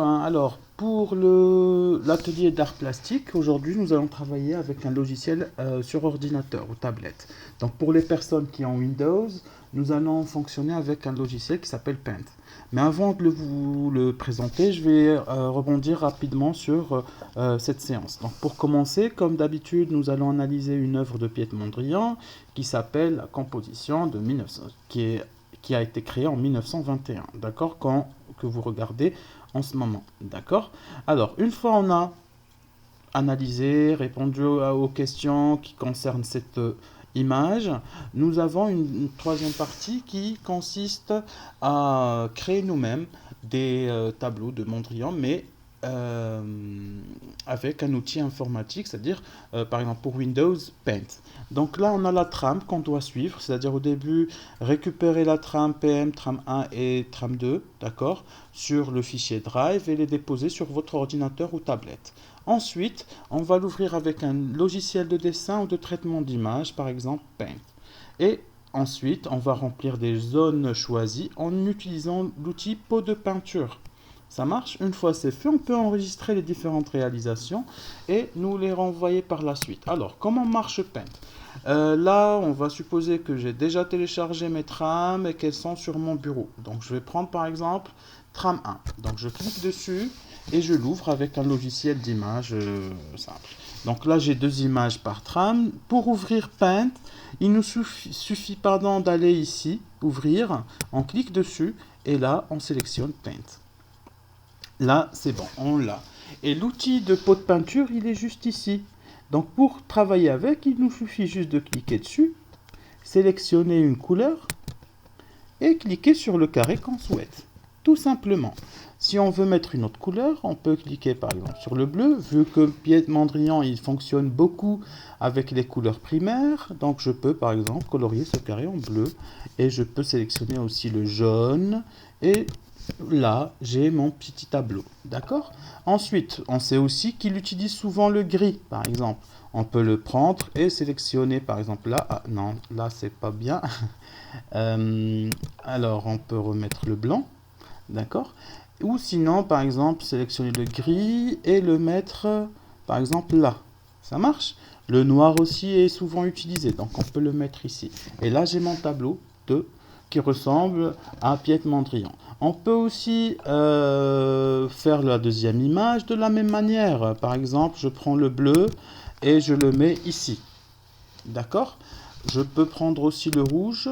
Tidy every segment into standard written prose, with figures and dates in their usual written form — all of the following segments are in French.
Alors, pour l'atelier d'art plastique, aujourd'hui, nous allons travailler avec un logiciel sur ordinateur ou tablette. Donc, pour les personnes qui ont Windows, nous allons fonctionner avec un logiciel qui s'appelle Paint. Mais avant de vous le présenter, je vais rebondir rapidement sur cette séance. Donc, pour commencer, comme d'habitude, nous allons analyser une œuvre de Piet Mondrian qui s'appelle La Composition de 1900, qui a été créée en 1921. D'accord? Que vous regardez en ce moment. D'accord? Alors, une fois on a analysé, répondu aux questions qui concernent cette image, nous avons une troisième partie qui consiste à créer nous-mêmes des tableaux de Mondrian, mais euh, avec un outil informatique, c'est-à-dire par exemple pour Windows Paint. Donc là, on a la trame qu'on doit suivre, c'est-à-dire au début, récupérer la trame PM, trame 1 et trame 2, d'accord, sur le fichier Drive et les déposer sur votre ordinateur ou tablette. Ensuite, on va l'ouvrir avec un logiciel de dessin ou de traitement d'image, par exemple Paint. Et ensuite, on va remplir des zones choisies en utilisant l'outil pot de peinture. Ça marche. Une fois c'est fait, on peut enregistrer les différentes réalisations et nous les renvoyer par la suite. Alors, comment marche Paint? Là, on va supposer que j'ai déjà téléchargé mes trames et qu'elles sont sur mon bureau. Donc, je vais prendre par exemple trame 1. Donc, je clique dessus et je l'ouvre avec un logiciel d'image simple. Donc là, j'ai deux images par trame. Pour ouvrir Paint, il nous suffit d'aller ici, ouvrir, on clique dessus et là, on sélectionne Paint. Là, c'est bon, on l'a. Et l'outil de pot de peinture, il est juste ici. Donc pour travailler avec, il nous suffit juste de cliquer dessus, sélectionner une couleur et cliquer sur le carré qu'on souhaite. Tout simplement. Si on veut mettre une autre couleur, on peut cliquer par exemple sur le bleu, vu que Piet Mondrian il fonctionne beaucoup avec les couleurs primaires, donc je peux par exemple colorier ce carré en bleu et je peux sélectionner aussi le jaune et là j'ai mon petit tableau, d'accord? Ensuite, on sait aussi qu'il utilise souvent le gris, par exemple. On peut le prendre et sélectionner par exemple là, ah non, là c'est pas bien. Alors on peut remettre le blanc. D'accord? Ou sinon, par exemple, sélectionner le gris et le mettre, par exemple, là. Ça marche? Le noir aussi est souvent utilisé, donc on peut le mettre ici. Et là, j'ai mon tableau qui ressemble à Piet Mondrian. On peut aussi faire la deuxième image de la même manière. Par exemple, je prends le bleu et je le mets ici. D'accord? Je peux prendre aussi le rouge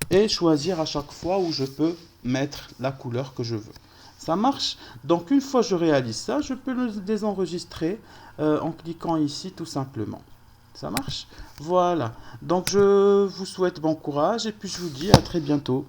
et choisir à chaque fois où je peux mettre la couleur que je veux. Ça marche. Donc une fois que je réalise ça, je peux le désenregistrer en cliquant ici tout simplement. Ça marche? Voilà. Donc je vous souhaite bon courage et puis je vous dis à très bientôt.